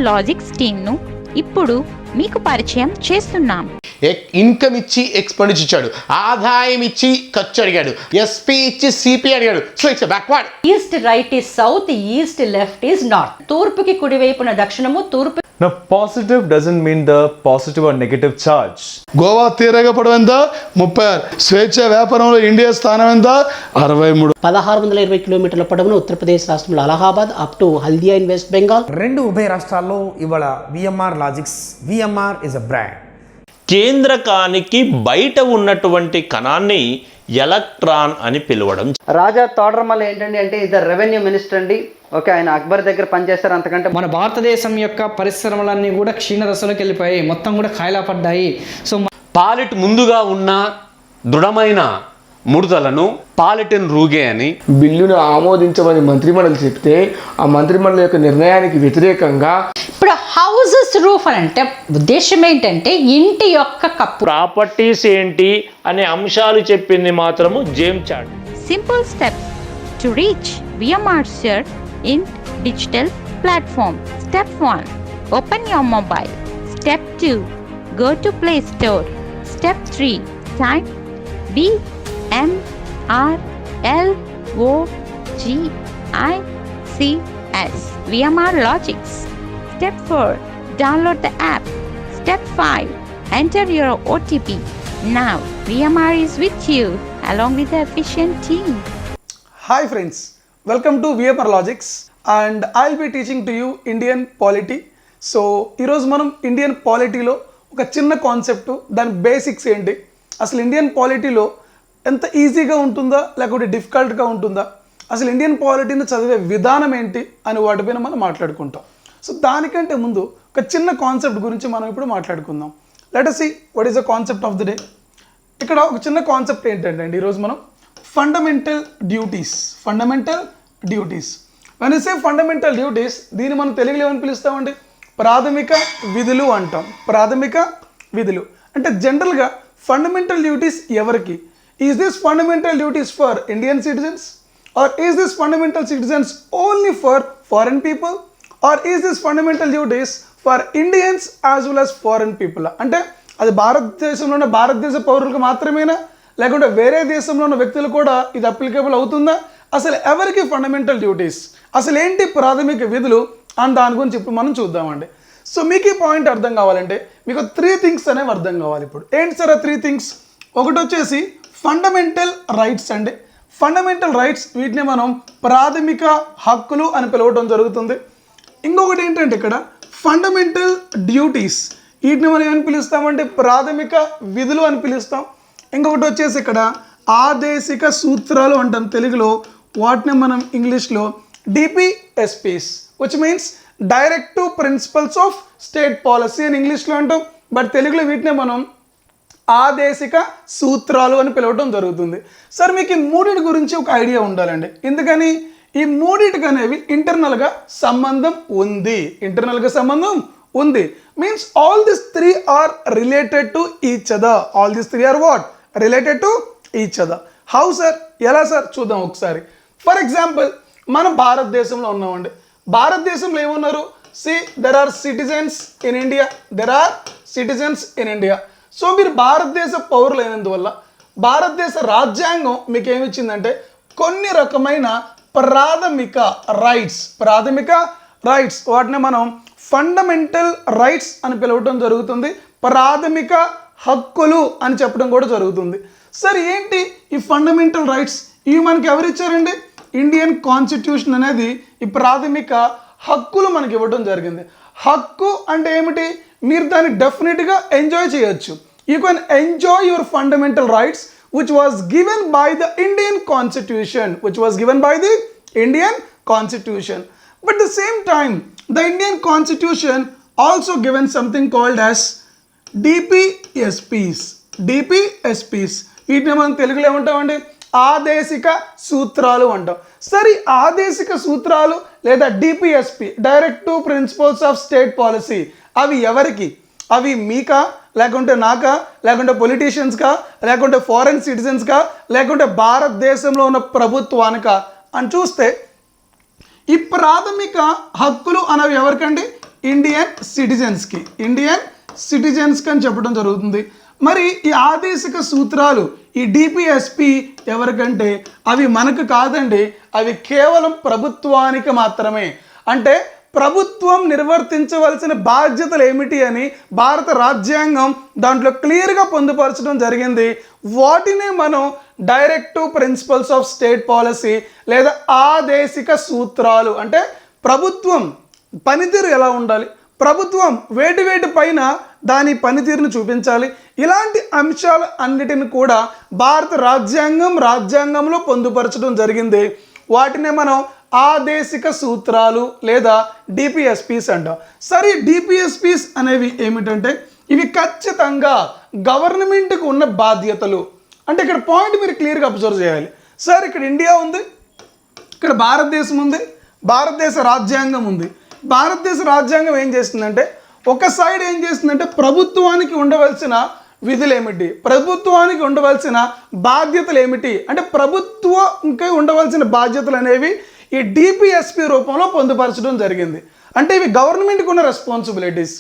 Logics టీమ్ను ఇప్పుడు మీకు పరిచయం చేస్తున్నాం. ఇన్కమ్ ఇచ్చి ఎక్స్పెండిచర్ ఇచ్చాడు, ఆదాయం ఇచ్చి ఖర్చు అడిగాడు, ఎస్పీ ఇచ్చి సిపి అడిగాడు. So it's backward. East right is south, east left is north. తూర్పుకి కుడివైపున దక్షిణము, తూర్పు. Now, positive doesn't mean the positive or negative charge. Goa తీరగపడం ఎంత 36, స్వేచ్ఛ వ్యాపారంలో ఇండియా స్థానం ఎంత 63. 1620 కిలోమీటర్ల పొడవున ఉత్తరప్రదేశ్ రాష్ట్రంలో Allahabad up to Haldia in west Bengal. రెండు ఉభయ రాష్ట్రాల్లో ఇవాళ VMR logics, VMR is a brand. కేంద్రకానికి బయట ఉన్నటువంటి కణాన్ని ఎలక్ట్రాన్ అని పిలవడం. రాజా తోడరమల్ ఏంటండి అంటే ఇది రెవెన్యూ మినిస్టర్ అండి. ఓకే, ఆయన అక్బర్ దగ్గర పనిచేస్తారు. అంతకంటే మన భారతదేశం యొక్క పరిశ్రమలన్నీ కూడా క్షీణదశలోకి వెళ్ళిపోయాయి, మొత్తం కూడా ఖాయిలా పడ్డాయి. సో పాలిట్ ముందుగా ఉన్న దృఢమైన ముడతలను పాలిటిన్ రూగే అని బిల్లును ఆమోదించమని మంత్రిమండలి చెప్తే ఆ మంత్రిమండలి యొక్క నిర్ణయానికి వ్యతిరేకంగా ఇప్పుడు హౌసెస్ రూఫ్ అని అంటే ఉద్దేశం ఏంటంటే ఇంటి యొక్క కప్పు. ప్రాపర్టీస్ ఏంటి అనే అంశాలు చెప్పింది మాత్రము James Chad. Simple steps to reach VMR Search in digital platform. Step 1. Open your mobile. Step 2. Go to Play Store. Step 3. Type VMRLOGICS. VMR Logics. Step 4. Download the app. Step 5. Enter your OTP. Now VMR is with you along with the efficient team. Hi friends, welcome to VMR Logics and I'll be teaching to you Indian polity. So ఈరోజు మనం Indian పాలిటీలో ఒక చిన్న concept, దాని basics ఏంటి, అసలు Indian పాలిటీలో ఎంత ఈజీగా ఉంటుందా లేకపోతే డిఫికల్ట్గా ఉంటుందా, అసలు ఇండియన్ పాలిటీని చదివే విధానం ఏంటి అని వాటిపైన మనం మాట్లాడుకుంటాం. సో దానికంటే ముందు ఒక చిన్న కాన్సెప్ట్ గురించి మనం ఇప్పుడు మాట్లాడుకుందాం. Let us see what is the concept of the day. ఇక్కడ ఒక చిన్న కాన్సెప్ట్ ఏంటంటే అండి ఈరోజు మనం fundamental duties. when you say fundamental duties, దీన్ని మనం తెలుగులో ఏమని పిలుస్తామండి, ప్రాథమిక విధులు అంటాం. ప్రాథమిక విధులు అంటే జనరల్గా ఫండమెంటల్ డ్యూటీస్ ఎవరికి? Is this fundamental duties for Indian citizens, or is this fundamental citizens only for foreign people, or is this fundamental duties for Indians as well as foreign people? అంటే అది భారతదేశంలో ఉన్న భారతదేశ పౌరులకు మాత్రమేనా, లేకుంటే వేరే దేశంలో ఉన్న వ్యక్తులు కూడా ఇది అప్లికేబుల్ అవుతుందా? అసలు ఎవరికి ఫండమెంటల్ డ్యూటీస్, అసలు ఏంటి ప్రాథమిక విధులు అని దాని గురించి ఇప్పుడు మనం చూద్దామండి. సో మీకు ఈ పాయింట్ అర్థం కావాలంటే మీకు 3 థింగ్స్ అనేవి అర్థం కావాలి. ఇప్పుడు ఏంటి సార్ ఆ 3 థింగ్స్? ఒకటి వచ్చేసి ఫండమెంటల్ రైట్స్ అండి. ఫండమెంటల్ రైట్స్ వీటిని మనం ప్రాథమిక హక్కులు అని పిలవడం జరుగుతుంది. ఇంకొకటి ఏంటంటే ఇక్కడ ఫండమెంటల్ డ్యూటీస్, వీటిని మనం ఏమని పిలుస్తామంటే ప్రాథమిక విధులు అని పిలుస్తాం. ఇంకొకటి వచ్చేసి ఇక్కడ ఆదేశిక సూత్రాలు అంటాం తెలుగులో, వాటిని మనం ఇంగ్లీష్లో DPSPs, which means directive principles of state policy అని ఇంగ్లీష్లో అంటాం. బట్ తెలుగులో వీటిని మనం ఆదేశిక సూత్రాలు అని పిలవడం జరుగుతుంది. సార్ మీకు ఈ మూడింటి గురించి ఒక ఐడియా ఉండాలండి. ఎందుకని ఈ మూడింటికి అనేవి ఇంటర్నల్గా సంబంధం ఉంది. Means all this 3 are related to each other. All this 3 are what? Related to each other. How sir? ఎలా సార్? చూద్దాం ఒకసారి. ఫర్ ఎగ్జాంపుల్ మనం భారతదేశంలో ఉన్నామండి. భారతదేశంలో ఏమన్నారు? There are citizens in India. So మీరు భారతదేశ పౌరులు అయినందువల్ల భారతదేశ రాజ్యాంగం మీకు ఏమిచ్చిందంటే కొన్ని రకమైన ప్రాథమిక రైట్స్, వాటిని మనం ఫండమెంటల్ రైట్స్ అని పిలవడం జరుగుతుంది. ప్రాథమిక హక్కులు అని చెప్పడం కూడా జరుగుతుంది. సరే ఏంటి ఈ ఫండమెంటల్ రైట్స్? ఇవి మనకి ఎవరు ఇచ్చారండి? ఇండియన్ కాన్స్టిట్యూషన్ అనేది ఈ ప్రాథమిక హక్కులు మనకి ఇవ్వడం జరిగింది. హక్కు అంటే ఏమిటి? మీరు దాన్ని డెఫినెట్గా ఎంజాయ్ చేయొచ్చు. You can enjoy your fundamental rights which was given by the Indian Constitution, but at the same time the Indian Constitution also given something called as DPSPs. వీటిని మనం తెలుగులో ఏమంటామండి? ఆదేశిక సూత్రాలు అంటాం. సరే ఆదేశిక సూత్రాలు లేదా DPSP, directive principles of state policy, అవి ఎవరికి? అవి మీకా, లేకుంటే నాకా, లేకుంటే పొలిటీషియన్స్కా, లేకుంటే ఫారెన్ సిటిజన్స్కా, లేకుంటే భారతదేశంలో ఉన్న ప్రభుత్వానికా అని చూస్తే ఈ ప్రాథమిక హక్కులు అనేవి ఎవరికండి? ఇండియన్ సిటిజన్స్కి అని చెప్పడం జరుగుతుంది. మరి ఈ ఆదేశిక సూత్రాలు ఈ డిపిఎస్పి ఎవరికంటే అవి మనకు కాదండి, అవి కేవలం ప్రభుత్వానికి మాత్రమే. అంటే ప్రభుత్వం నిర్వర్తించవలసిన బాధ్యతలు ఏమిటి అని భారత రాజ్యాంగం దాంట్లో క్లియర్గా పొందుపరచడం జరిగింది. వాటినే మనం directive principles of state policy లేదా ఆదేశిక సూత్రాలు, అంటే ప్రభుత్వం పనితీరు ఎలా ఉండాలి, ప్రభుత్వం వేటి పైన దాని పనితీరును చూపించాలి, ఇలాంటి అంశాల అన్నిటిని కూడా భారత రాజ్యాంగంలో పొందుపరచడం జరిగింది. వాటినే మనం ఆదేశిక సూత్రాలు లేదా డిపిఎస్పీస్ అంటాం. సరే, డిపిఎస్పీస్ అనేవి ఏమిటంటే ఇవి ఖచ్చితంగా గవర్నమెంట్కి ఉన్న బాధ్యతలు. అంటే ఇక్కడ పాయింట్ మీరు క్లియర్గా అబ్జర్వ్ చేయాలి. సార్, ఇక్కడ ఇండియా ఉంది, ఇక్కడ భారతదేశం ఉంది, భారతదేశ రాజ్యాంగం ఉంది. భారతదేశ రాజ్యాంగం ఏం చేస్తుందంటే ఒక సైడ్ ఏం చేస్తుందంటే ప్రభుత్వానికి ఉండవలసిన విధులు ఏమిటి, ప్రభుత్వానికి ఉండవలసిన బాధ్యతలు ఏమిటి, అంటే ప్రభుత్వంకి ఉండవలసిన బాధ్యతలు అనేవి ఈ డిపిఎస్పి రూపంలో పొందుపరచడం జరిగింది. అంటే ఇవి గవర్నమెంట్కి ఉన్న రెస్పాన్సిబిలిటీస్.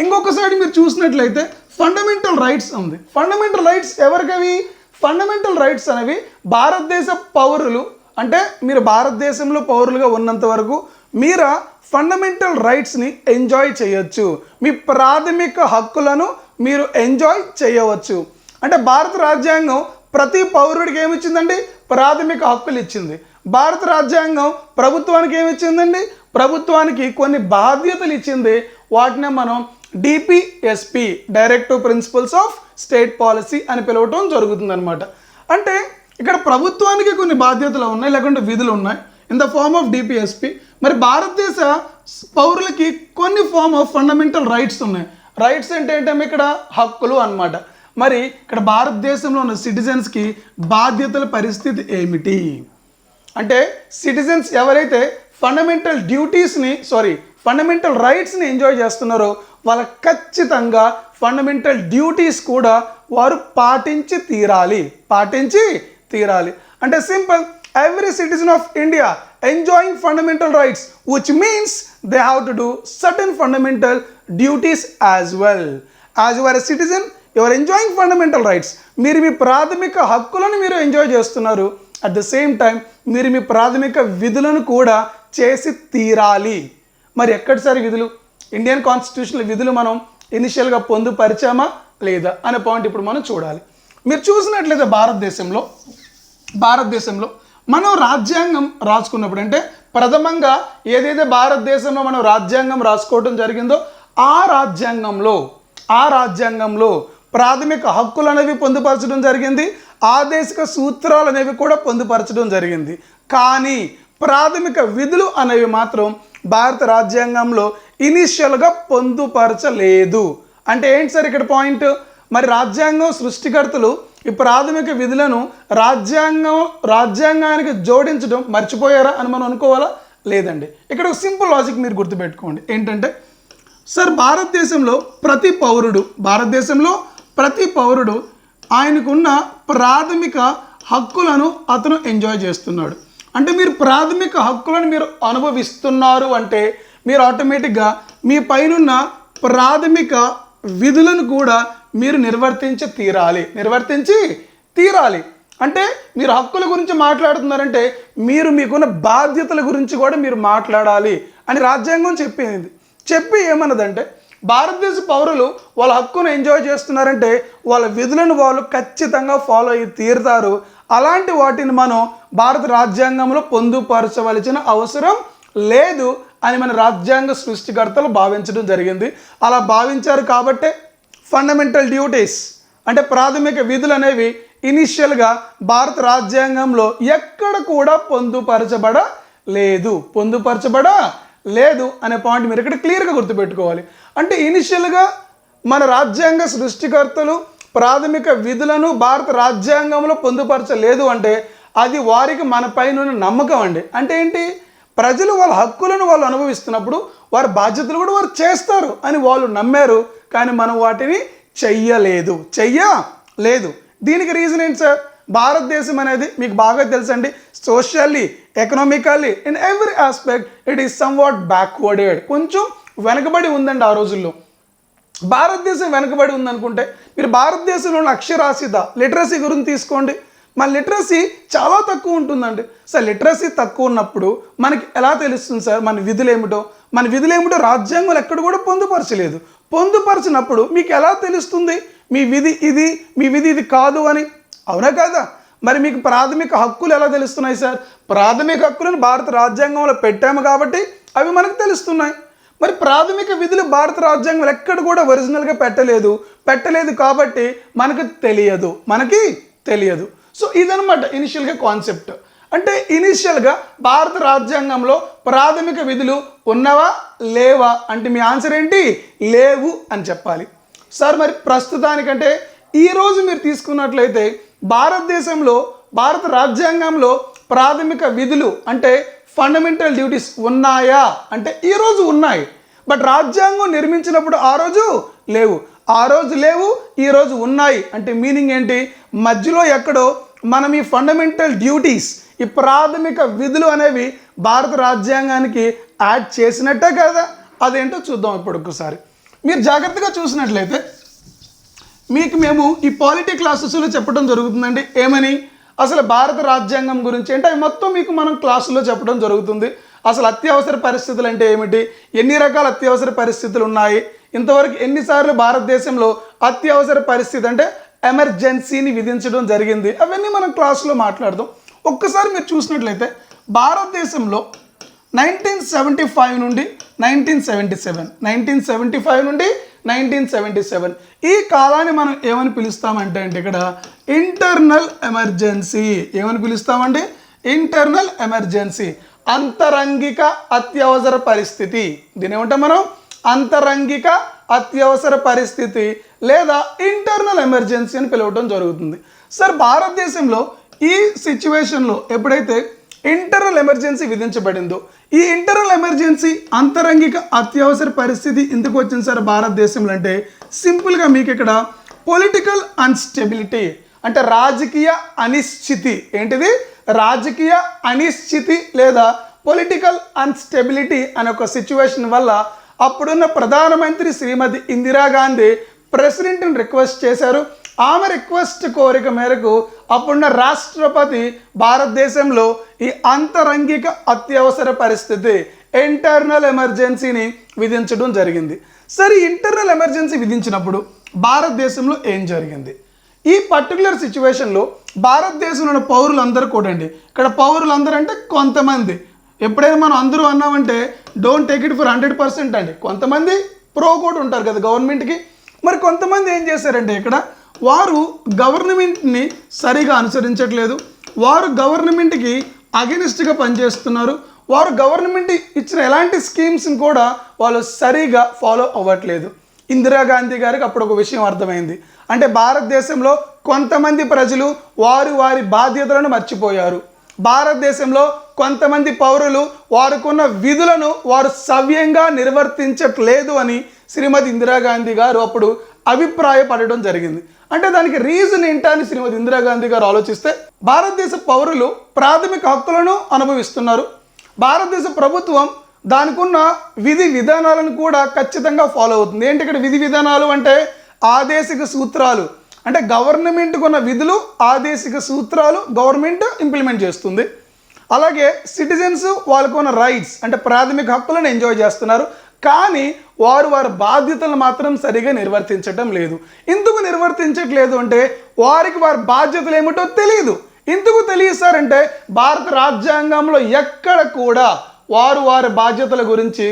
ఇంకొక సైడ్ మీరు చూసినట్లయితే ఫండమెంటల్ రైట్స్ ఉంది. ఫండమెంటల్ రైట్స్ ఎవరికవి? ఫండమెంటల్ రైట్స్ అనేవి భారతదేశ పౌరులు, అంటే మీరు భారతదేశంలో పౌరులుగా ఉన్నంత వరకు మీరు ఫండమెంటల్ రైట్స్ని ఎంజాయ్ చేయొచ్చు, మీ ప్రాథమిక హక్కులను మీరు ఎంజాయ్ చేయవచ్చు. అంటే భారత రాజ్యాంగం ప్రతి పౌరుడికి ఏమిచ్చిందండి? ప్రాథమిక హక్కులు ఇచ్చింది. భారత రాజ్యాంగం ప్రభుత్వానికి ఏమిచ్చిందండి? ప్రభుత్వానికి కొన్ని బాధ్యతలు ఇచ్చింది. వాటినే మనం DPSP, directive principles of state policy అని పిలవటం జరుగుతుంది అనమాట. అంటే ఇక్కడ ప్రభుత్వానికి కొన్ని బాధ్యతలు ఉన్నాయి, లేకుంటే విధులు ఉన్నాయి in the form of DPSP. మరి భారతదేశ పౌరులకి కొన్ని ఫార్మ్ ఆఫ్ ఫండమెంటల్ రైట్స్ ఉన్నాయి. రైట్స్ అంటే ఏంటంటే ఇక్కడ హక్కులు అన్నమాట. మరి ఇక్కడ భారతదేశంలో ఉన్న సిటిజన్స్కి బాధ్యతల పరిస్థితి ఏమిటి అంటే సిటిజన్స్ ఎవరైతే ఫండమెంటల్ రైట్స్ని ఎంజాయ్ చేస్తున్నారో వాళ్ళ ఖచ్చితంగా ఫండమెంటల్ డ్యూటీస్ కూడా వారు పాటించి తీరాలి. అంటే simple, every citizen of India enjoying fundamental rights, which means they have to do certain fundamental duties as well. As you are a citizen, you are enjoying fundamental rights. మీరు మీ ప్రాథమిక హక్కులను మీరు enjoy చేస్తున్నారు. అట్ ద సేమ్ టైం మీరు మీ ప్రాథమిక విధులను కూడా చేసి తీరాలి. మరి ఎక్కడ సార్ విధులు? ఇండియన్ కాన్స్టిట్యూషనల్ విధులు మనం ఇనిషియల్గా పొందుపరిచామా లేదా అనే పాయింట్ ఇప్పుడు మనం చూడాలి. మీరు చూసినట్లయితే భారతదేశంలో మనం రాజ్యాంగం రాసుకున్నప్పుడు, అంటే ప్రథమంగా ఏదైతే భారతదేశంలో మనం రాజ్యాంగం రాసుకోవడం జరిగిందో ఆ రాజ్యాంగంలో ప్రాథమిక హక్కులు అనేవి పొందుపరచడం జరిగింది, ఆదేశిక సూత్రాలు అనేవి కూడా పొందుపరచడం జరిగింది. కానీ ప్రాథమిక విధులు అనేవి మాత్రం భారత రాజ్యాంగంలో ఇనిషియల్గా పొందుపరచలేదు. అంటే ఏంటి సార్ ఇక్కడ పాయింట్? మరి రాజ్యాంగం సృష్టికర్తలు ఈ ప్రాథమిక విధులను రాజ్యాంగానికి జోడించడం మర్చిపోయారా అని మనం అనుకోవాలా? లేదండి. ఇక్కడ ఒక సింపుల్ లాజిక్ మీరు గుర్తుపెట్టుకోండి. ఏంటంటే సార్, భారతదేశంలో ప్రతి పౌరుడు ఆయనకున్న ప్రాథమిక హక్కులను అతను ఎంజాయ్ చేస్తున్నాడు. అంటే మీరు ప్రాథమిక హక్కులను మీరు అనుభవిస్తున్నారు అంటే మీరు ఆటోమేటిక్గా మీ పైనున్న ప్రాథమిక విధులను కూడా మీరు నిర్వర్తించి తీరాలి. అంటే మీరు హక్కుల గురించి మాట్లాడుతున్నారంటే మీకున్న బాధ్యతల గురించి కూడా మీరు మాట్లాడాలి అని రాజ్యాంగం చెప్పి ఏమన్నదంటే భారతదేశ పౌరులు వాళ్ళ హక్కును ఎంజాయ్ చేస్తున్నారంటే వాళ్ళ విధులను వాళ్ళు ఖచ్చితంగా ఫాలో అయ్యి తీరుతారు. అలాంటి వాటిని మనం భారత రాజ్యాంగంలో పొందుపరచవలసిన అవసరం లేదు అని మన రాజ్యాంగ సృష్టికర్తలు భావించడం జరిగింది. అలా భావించారు కాబట్టే ఫండమెంటల్ డ్యూటీస్ అంటే ప్రాథమిక విధులు అనేవి ఇనిషియల్గా భారత రాజ్యాంగంలో ఎక్కడ కూడా పొందుపరచబడలేదు అనే పాయింట్ మీరు ఇక్కడ క్లియర్గా గుర్తుపెట్టుకోవాలి. అంటే ఇనిషియల్గా మన రాజ్యాంగ సృష్టికర్తలు ప్రాథమిక విధులను భారత రాజ్యాంగంలో పొందుపరచలేదు అంటే అది వారికి మన పైన నమ్మకం అండి. అంటే ఏంటి? ప్రజలు వాళ్ళ హక్కులను వాళ్ళు అనుభవిస్తున్నప్పుడు వారి బాధ్యతలు కూడా వారు చేస్తారు అని వాళ్ళు నమ్మారు. కానీ మనం వాటిని చెయ్యలేదు. దీనికి రీజన్ ఏంటి సార్? భారతదేశం అనేది మీకు బాగా తెలుసండి, socially, economically, in every aspect it is somewhat backwarded, కొంచెం వెనకబడి ఉందండి ఆ రోజుల్లో. భారతదేశం వెనకబడి ఉందనుకుంటే మీరు భారతదేశంలో ఉన్న అక్షరాస్యత లిటరసీ గురించి తీసుకోండి. మన లిటరసీ చాలా తక్కువ ఉంటుందండి. సార్ లిటరసీ తక్కువ ఉన్నప్పుడు మనకి ఎలా తెలుస్తుంది సార్ మన విధులు ఏమిటో? మన విధులు ఏమిటో రాజ్యాంగంలో ఎక్కడ కూడా పొందుపరచలేదు. పొందుపరిచినప్పుడు మీకు ఎలా తెలుస్తుంది మీ విధి ఇది, మీ విధి ఇది కాదు అని? అవునా కాదా? మరి మీకు ప్రాథమిక హక్కులు ఎలా తెలుస్తున్నాయి సార్? ప్రాథమిక హక్కులను భారత రాజ్యాంగంలో పెట్టాము కాబట్టి అవి మనకు తెలుస్తున్నాయి. మరి ప్రాథమిక విధులు భారత రాజ్యాంగంలో ఎక్కడ కూడా ఒరిజినల్గా పెట్టలేదు కాబట్టి మనకు తెలియదు. సో ఇదనమాట ఇనిషియల్గా కాన్సెప్ట్. అంటే ఇనిషియల్గా భారత రాజ్యాంగంలో ప్రాథమిక విధులు ఉన్నవా లేవా అంటే మీ ఆన్సర్ ఏంటి? లేవు అని చెప్పాలి. సార్ మరి ప్రస్తుతానికంటే ఈరోజు మీరు తీసుకున్నట్లయితే భారతదేశంలో భారత రాజ్యాంగంలో ప్రాథమిక విధులు అంటే ఫండమెంటల్ డ్యూటీస్ ఉన్నాయా అంటే ఈరోజు ఉన్నాయి. బట్ రాజ్యాంగం నిర్మించినప్పుడు ఆ రోజు లేవు, ఈరోజు ఉన్నాయి. అంటే మీనింగ్ ఏంటి? మధ్యలో ఎక్కడో మనం ఈ ఫండమెంటల్ డ్యూటీస్, ఈ ప్రాథమిక విధులు అనేవి భారత రాజ్యాంగానికి యాడ్ చేసినట్టే కదా? అదేంటో చూద్దాం ఇప్పుడు ఒకసారి. మీరు జాగ్రత్తగా చూసినట్లయితే మీకు మేము ఈ పాలిటీ క్లాసెస్లో చెప్పడం జరుగుతుందండి. ఏమని? అసలు భారత రాజ్యాంగం గురించి అంటే అవి మొత్తం మీకు మనం క్లాసులో చెప్పడం జరుగుతుంది. అసలు అత్యవసర పరిస్థితులు అంటే ఏమిటి, ఎన్ని రకాల అత్యవసర పరిస్థితులు ఉన్నాయి, ఇంతవరకు ఎన్నిసార్లు భారతదేశంలో అత్యవసర పరిస్థితి అంటే ఎమర్జెన్సీని విధించడం జరిగింది, అవన్నీ మనం క్లాసులో మాట్లాడదాం. ఒక్కసారి మీరు చూసినట్లయితే భారతదేశంలో 1975 నుండి 1977 ఈ కాలాన్ని మనం ఏమని పిలుస్తామంటే అంటే ఇక్కడ ఇంటర్నల్ ఎమర్జెన్సీ. ఏమని పిలుస్తామంటే ఇంటర్నల్ ఎమర్జెన్సీ, అంతరంగిక అత్యవసర పరిస్థితి. దీని ఏమంటాం మనం? అంతరంగిక అత్యవసర పరిస్థితి లేదా ఇంటర్నల్ ఎమర్జెన్సీ అని పిలవడం జరుగుతుంది. సార్ భారతదేశంలో ఈ సిచ్యువేషన్లో ఎప్పుడైతే ఇంటర్నల్ ఎమర్జెన్సీ విధించబడిందో, ఈ ఇంటర్నల్ ఎమర్జెన్సీ అంతరంగిక అత్యవసర పరిస్థితి ఎందుకు వచ్చింది సార్ భారతదేశంలో అంటే సింపుల్గా మీకు ఇక్కడ పొలిటికల్ అన్స్టెబిలిటీ అంటే రాజకీయ అనిశ్చితి. ఏంటిది? రాజకీయ అనిశ్చితి లేదా పొలిటికల్ అన్స్టెబిలిటీ అనే ఒక సిచ్యువేషన్ వల్ల అప్పుడున్న ప్రధానమంత్రి శ్రీమతి ఇందిరాగాంధీ ప్రెసిడెంట్ని రిక్వెస్ట్ చేశారు. ఆమె రిక్వెస్ట్ కోరిక మేరకు అప్పుడున్న రాష్ట్రపతి భారతదేశంలో ఈ అంతరంగిక అత్యవసర పరిస్థితి ఇంటర్నల్ ఎమర్జెన్సీని విధించడం జరిగింది. సరే, ఇంటర్నల్ ఎమర్జెన్సీ విధించినప్పుడు భారతదేశంలో ఏం జరిగింది? ఈ పర్టికులర్ సిచ్యువేషన్లో భారతదేశంలో ఉన్న పౌరులందరూ కూడా అండి, ఇక్కడ పౌరులందరూ అంటే కొంతమంది, ఎప్పుడైనా మనం అందరూ అన్నామంటే డోంట్ టేక్ ఇట్ ఫర్ 100% అండి. కొంతమంది ప్రో కూడా ఉంటారు కదా గవర్నమెంట్కి. మరి కొంతమంది ఏం చేశారంటే ఇక్కడ వారు గవర్నమెంట్ని సరిగా అనుసరించట్లేదు, వారు గవర్నమెంట్కి అగెనిస్ట్గా పనిచేస్తున్నారు, వారు గవర్నమెంట్ ఇచ్చిన ఎలాంటి స్కీమ్స్ని కూడా వాళ్ళు సరిగా ఫాలో అవ్వట్లేదు. ఇందిరాగాంధీ గారికి అప్పుడు ఒక విషయం అర్థమైంది. అంటే భారతదేశంలో కొంతమంది ప్రజలు వారి బాధ్యతలను మర్చిపోయారు. భారతదేశంలో కొంతమంది పౌరులు వారికున్న విధులను వారు సవ్యంగా నిర్వర్తించట్లేదు అని శ్రీమతి ఇందిరాగాంధీ గారు అప్పుడు అభిప్రాయపడడం జరిగింది. అంటే దానికి రీజన్ ఏంటని శ్రీమతి ఇందిరాగాంధీ గారు ఆలోచిస్తే భారతదేశ పౌరులు ప్రాథమిక హక్కులను అనుభవిస్తున్నారు. భారతదేశ ప్రభుత్వం దానికున్న విధి విధానాలను కూడా ఖచ్చితంగా ఫాలో అవుతుంది. ఏంటి ఇక్కడ విధి విధానాలు అంటే ఆదేశిక సూత్రాలు, అంటే గవర్నమెంట్కు ఉన్న విధులు ఆదేశిక సూత్రాలు గవర్నమెంట్ ఇంప్లిమెంట్ చేస్తుంది. అలాగే సిటిజన్స్ వాళ్ళకు ఉన్న రైట్స్ అంటే ప్రాథమిక హక్కులను ఎంజాయ్ చేస్తున్నారు, కానీ వారి బాధ్యతలను మాత్రం సరిగా నిర్వర్తించటం లేదు. ఎందుకు నిర్వర్తించట్లేదు అంటే వారి బాధ్యతలు ఏమిటో తెలియదు. ఎందుకు తెలియదు సార్ అంటే భారత రాజ్యాంగంలో ఎక్కడ కూడా వారి బాధ్యతల గురించి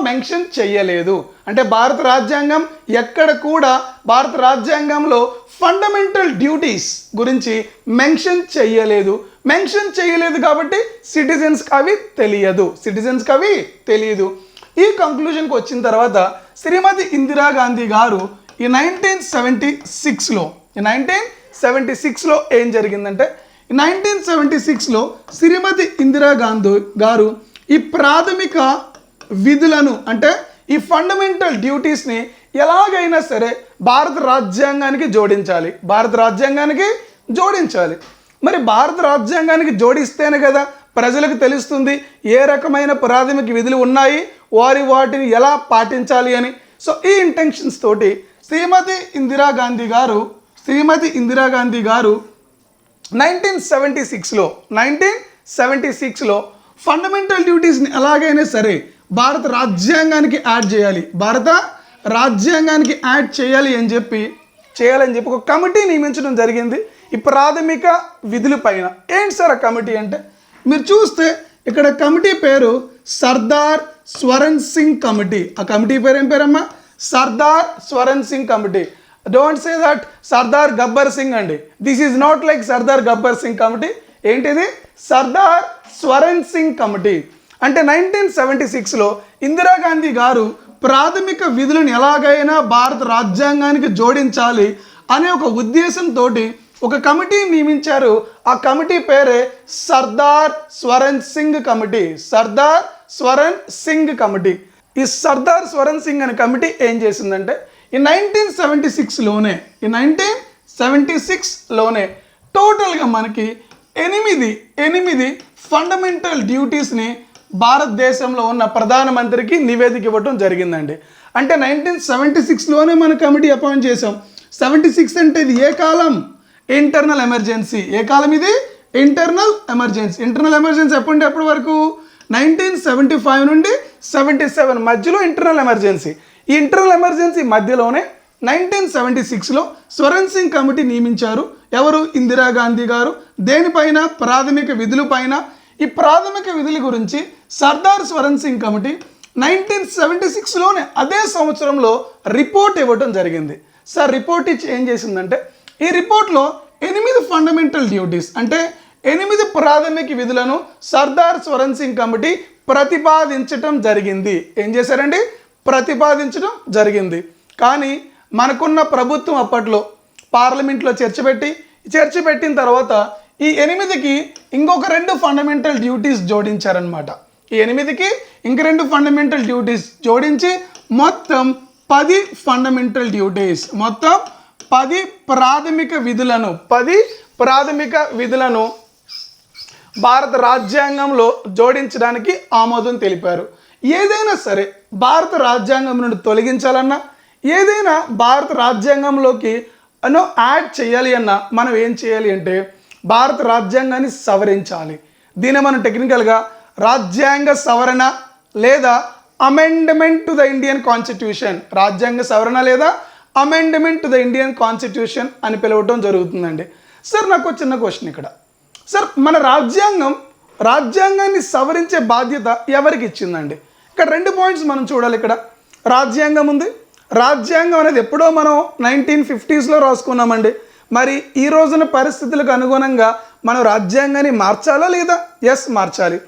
మెన్షన్ చెయ్యలేదు. అంటే భారత రాజ్యాంగం ఎక్కడ కూడా భారత రాజ్యాంగంలో ఫండమెంటల్ డ్యూటీస్ గురించి మెన్షన్ చెయ్యలేదు కాబట్టి సిటిజన్స్కి అవి తెలియదు. ఈ కంక్లూజన్కి వచ్చిన తర్వాత శ్రీమతి ఇందిరాగాంధీ గారు ఈ 1976లో ఏం జరిగిందంటే 1976లో శ్రీమతి ఇందిరాగాంధీ గారు ఈ ప్రాథమిక విధులను అంటే ఈ ఫండమెంటల్ డ్యూటీస్ని ఎలాగైనా సరే భారత రాజ్యాంగానికి జోడించాలి. మరి భారత రాజ్యాంగానికి జోడిస్తేనే కదా ప్రజలకు తెలుస్తుంది ఏ రకమైన ప్రాథమిక విధులు ఉన్నాయి, వాటిని ఎలా పాటించాలి అని. సో ఈ ఇంటెన్షన్స్ తోటి శ్రీమతి ఇందిరాగాంధీ గారు 1976లో ఫండమెంటల్ డ్యూటీస్ని ఎలాగైనా సరే భారత రాజ్యాంగానికి యాడ్ చేయాలి అని చెప్పి ఒక కమిటీ నియమించడం జరిగింది ఈ ప్రాథమిక విధుల పైన. ఏంటి సార్ ఆ కమిటీ అంటే, మీరు చూస్తే ఇక్కడ కమిటీ పేరు సర్దార్ స్వరణ్ సింగ్ కమిటీ. ఆ కమిటీ పేరు ఏం పేరమ్మా? Sardar Swaran Singh committee. Don't say that Sardar Gabbar Singh అండి. This is not like Sardar Gabbar Singh committee. ఏంటిది? సర్దార్ స్వరణ్ సింగ్ కమిటీ. అంటే 1976లో ఇందిరాగాంధీ గారు ప్రాథమిక విధులను ఎలాగైనా భారత రాజ్యాంగానికి జోడించాలి అనే ఒక ఉద్దేశంతో ఒక కమిటీ నియమించారు. ఆ కమిటీ పేరే సర్దార్ స్వరణ్ సింగ్ కమిటీ. సర్దార్ స్వరణ్ సింగ్ కమిటీ. ఈ సర్దార్ స్వరణ్ సింగ్ అనే కమిటీ ఏం చేసిందంటే ఈ 1976లోనే టోటల్గా మనకి ఎనిమిది ఫండమెంటల్ డ్యూటీస్ని భారతదేశంలో ఉన్న ప్రధానమంత్రికి నివేదిక ఇవ్వటం జరిగిందండి. అంటే 1976లోనే మన కమిటీ అపాయింట్ చేసాం. 76 అంటే ఇది ఏ కాలం? Internal emergency. ఏ కాలం ఇది? Internal emergency. ఎప్పటి వరకు? 1975 నుండి 77 మధ్యలో ఇంటర్నల్ ఎమర్జెన్సీ. ఈ ఇంటర్నల్ ఎమర్జెన్సీ మధ్యలోనే 1976లో స్వరణ్ సింగ్ కమిటీ నియమించారు. ఎవరు? ఇందిరాగాంధీ గారు. దేనిపైన? ప్రాథమిక విధులపైన. ఈ ప్రాథమిక విధుల గురించి సర్దార్ స్వరణ్ సింగ్ కమిటీ 1976లోనే అదే సంవత్సరంలో రిపోర్ట్ ఇవ్వటం జరిగింది. సార్ రిపోర్ట్ ఇచ్చి ఏం చేసిందంటే ఈ రిపోర్ట్లో 8 ఫండమెంటల్ డ్యూటీస్ అంటే 8 ప్రాథమిక విధులను సర్దార్ స్వరణ్ సింగ్ కమిటీ ప్రతిపాదించటం జరిగింది. ఏం చేశారండి? ప్రతిపాదించడం జరిగింది. కానీ మనకున్న ప్రభుత్వం అప్పట్లో పార్లమెంట్లో చర్చ పెట్టిన తర్వాత ఈ 8కి ఇంకొక 2 ఫండమెంటల్ డ్యూటీస్ జోడించారనమాట. ఈ 8కి ఇంక 2 ఫండమెంటల్ డ్యూటీస్ జోడించి మొత్తం 10 ఫండమెంటల్ డ్యూటీస్, మొత్తం 10 ప్రాథమిక విధులను భారత రాజ్యాంగంలో జోడించడానికి ఆమోదం తెలిపారు. ఏదైనా సరే భారత రాజ్యాంగం నుండి తొలగించాలన్నా, ఏదైనా భారత రాజ్యాంగంలోకి యాడ్ చేయాలి అన్నా మనం ఏం చేయాలి అంటే భారత రాజ్యాంగాన్ని సవరించాలి. దీన్ని మనం టెక్నికల్గా రాజ్యాంగ సవరణ లేదా amendment to the Indian constitution, రాజ్యాంగ సవరణ లేదా amendment to the Indian constitution అని పిలవటం జరుగుతుందండి. సార్ నాకు చిన్న క్వశ్చన్ ఇక్కడ. సార్ మన రాజ్యాంగాన్ని సవరించే బాధ్యత ఎవరికి ఇచ్చిందండి? ఇక్కడ 2 పాయింట్స్ మనం చూడాలి. ఇక్కడ రాజ్యాంగం ఉంది. రాజ్యాంగం అనేది ఎప్పుడో మనం 1950sలో రాసుకున్నామండి. మరి ఈ రోజున పరిస్థితులకు అనుగుణంగా మనం రాజ్యాంగాన్ని మార్చాలా లేదా? ఎస్, మార్చాలి.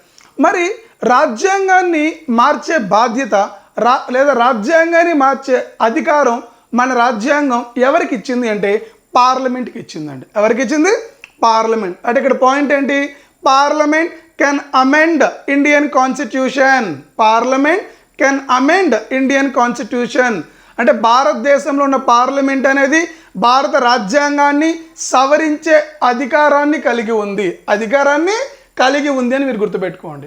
మరి రాజ్యాంగాన్ని మార్చే బాధ్యత లేదా రాజ్యాంగాన్ని మార్చే అధికారం మన రాజ్యాంగం ఎవరికి ఇచ్చింది అంటే పార్లమెంట్కి ఇచ్చిందండి. ఎవరికి ఇచ్చింది? పార్లమెంట్. అంటే ఇక్కడ పాయింట్ ఏంటి? Parliament can amend Indian constitution. Parliament can amend Indian constitution అంటే భారతదేశంలో ఉన్న పార్లమెంట్ అనేది భారత రాజ్యాంగాన్ని సవరించే అధికారాన్ని కలిగి ఉంది అని మీరు గుర్తుపెట్టుకోండి.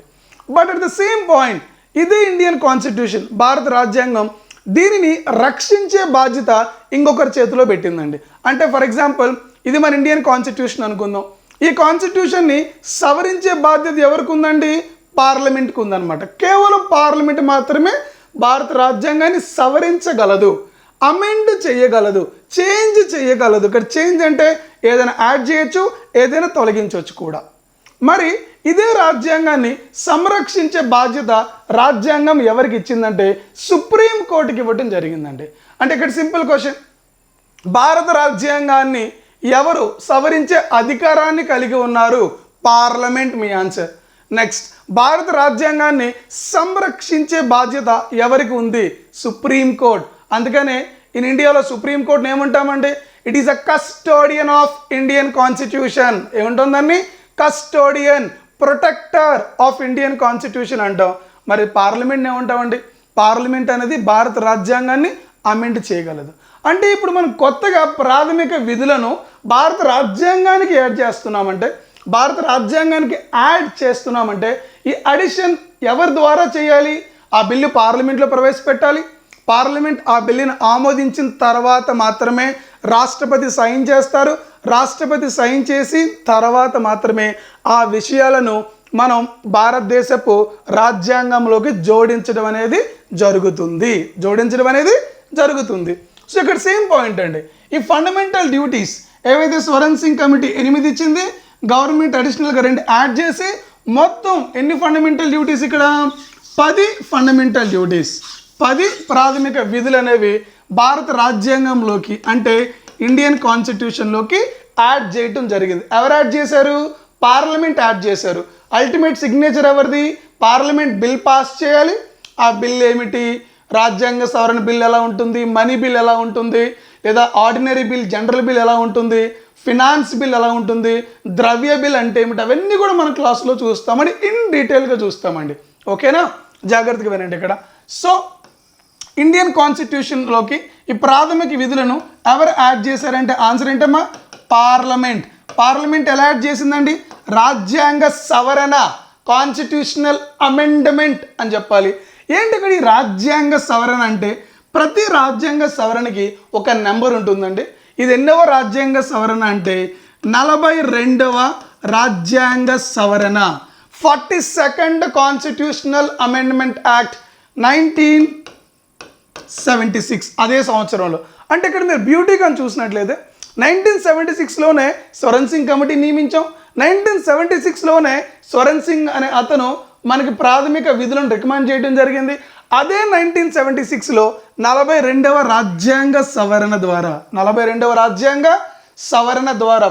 But at the same point ఇది ఇండియన్ కాన్స్టిట్యూషన్, భారత రాజ్యాంగం, దీనిని రక్షించే బాధ్యత ఇంకొకరి చేతిలో పెట్టిందండి. అంటే ఫర్ ఎగ్జాంపుల్ ఇది మన ఇండియన్ కాన్స్టిట్యూషన్ అనుకుందాం. ఈ కాన్స్టిట్యూషన్ని సవరించే బాధ్యత ఎవరికి ఉందండి? పార్లమెంట్కి ఉందన్నమాట. కేవలం పార్లమెంట్ మాత్రమే భారత రాజ్యాంగాన్ని సవరించగలదు, అమెండ్ చేయగలదు, చేంజ్ చేయగలదు. ఇక్కడ చేంజ్ అంటే ఏదైనా యాడ్ చేయొచ్చు, ఏదైనా తొలగించవచ్చు కూడా. మరి ఇదే రాజ్యాంగాన్ని సంరక్షించే బాధ్యత రాజ్యాంగం ఎవరికి ఇచ్చిందంటే సుప్రీం కోర్టుకి ఇవ్వటం జరిగిందండి. అంటే ఇక్కడ సింపుల్ క్వశ్చన్, భారత రాజ్యాంగాన్ని ఎవరు సవరించే అధికారాన్ని కలిగి ఉన్నారు? పార్లమెంట్. మీ ఆన్సర్. నెక్స్ట్, భారత రాజ్యాంగాన్ని సంరక్షించే బాధ్యత ఎవరికి ఉంది? Supreme court. అందుకనే ఇన్ ఇండియాలో సుప్రీం కోర్ట్ని ఏమంటామంటే it is a custodian of Indian constitution. ఏముంటుందని? Custodian, protector of Indian constitution అంటాం. మరి పార్లమెంట్ని ఏమంటామండి? పార్లమెంట్ అనేది భారత రాజ్యాంగాన్ని అమెండ్ చేయగలదు. అంటే ఇప్పుడు మనం కొత్తగా ప్రాథమిక విధులను భారత రాజ్యాంగానికి యాడ్ చేస్తున్నామంటే, భారత రాజ్యాంగానికి యాడ్ చేస్తున్నామంటే ఈ అడిషన్ ఎవరి ద్వారా చేయాలి? ఆ బిల్లు పార్లమెంట్లో ప్రవేశపెట్టాలి. పార్లమెంట్ ఆ బిల్లును ఆమోదించిన తర్వాత మాత్రమే రాష్ట్రపతి సైన్ చేస్తారు. రాష్ట్రపతి సైన్ చేసి తర్వాత మాత్రమే ఆ విషయాలను మనం భారతదేశపు రాజ్యాంగంలోకి జోడించడం అనేది జరుగుతుంది. సో ఇక్కడ సేమ్ పాయింట్ అండి. ఈ ఫండమెంటల్ డ్యూటీస్ ఏవైతే స్వరణ్ సింగ్ కమిటీ 8 ఇచ్చింది, గవర్నమెంట్ అడిషనల్గా 2 యాడ్ చేసి మొత్తం ఎన్ని ఫండమెంటల్ డ్యూటీస్ ఇక్కడ 10 ఫండమెంటల్ డ్యూటీస్, 10 ప్రాథమిక విధులు అనేవి భారత రాజ్యాంగంలోకి అంటే ఇండియన్ కాన్స్టిట్యూషన్లోకి యాడ్ చేయటం జరిగింది. ఎవరు యాడ్ చేశారు? పార్లమెంట్ యాడ్ చేశారు. అల్టిమేట్ సిగ్నేచర్ ఎవరిది? పార్లమెంట్ బిల్ పాస్ చేయాలి. ఆ బిల్ ఏమిటి? రాజ్యాంగ సవరణ బిల్ ఎలా ఉంటుంది, మనీ బిల్ ఎలా ఉంటుంది, లేదా ఆర్డినరీ బిల్, జనరల్ బిల్ ఎలా ఉంటుంది, ఫినాన్స్ బిల్ ఎలా ఉంటుంది, ద్రవ్య బిల్ అంటే ఏమిటి, అవన్నీ కూడా మన క్లాస్లో చూస్తామండి, ఇన్ డీటెయిల్గా చూస్తామండి. ఓకేనా? జాగ్రత్తగా వినండి ఇక్కడ. సో ఇండియన్ కాన్స్టిట్యూషన్లోకి ఈ ప్రాథమిక విధులను ఎవరు యాడ్ చేశారంటే ఆన్సర్ ఏంటమ్మా? పార్లమెంట్ ఎలా యాడ్ చేసిందండి? రాజ్యాంగ సవరణ, కాన్స్టిట్యూషనల్ అమెండ్మెంట్ అని చెప్పాలి. ఏంటి ఇక్కడ ఈ రాజ్యాంగ సవరణ అంటే? ప్రతి రాజ్యాంగ సవరణకి ఒక నెంబర్ ఉంటుందండి. ఇది ఎన్నవ రాజ్యాంగ సవరణ అంటే 42వ రాజ్యాంగ సవరణ, 42nd కాన్స్టిట్యూషనల్ అమెండ్మెంట్ యాక్ట్ 1976 అదే సంవత్సరంలో. అంటే ఇక్కడ మీరు బ్యూటీగా చూసినట్లయితే 1976లోనే స్వరణ్ సింగ్ కమిటీ నియమించాం. 1976లోనే స్వరణ్ సింగ్ అనే అతను మనకి ప్రాథమిక విధులను రికమెండ్ చేయడం జరిగింది. అదే 1976లో 42వ రాజ్యాంగ సవరణ ద్వారా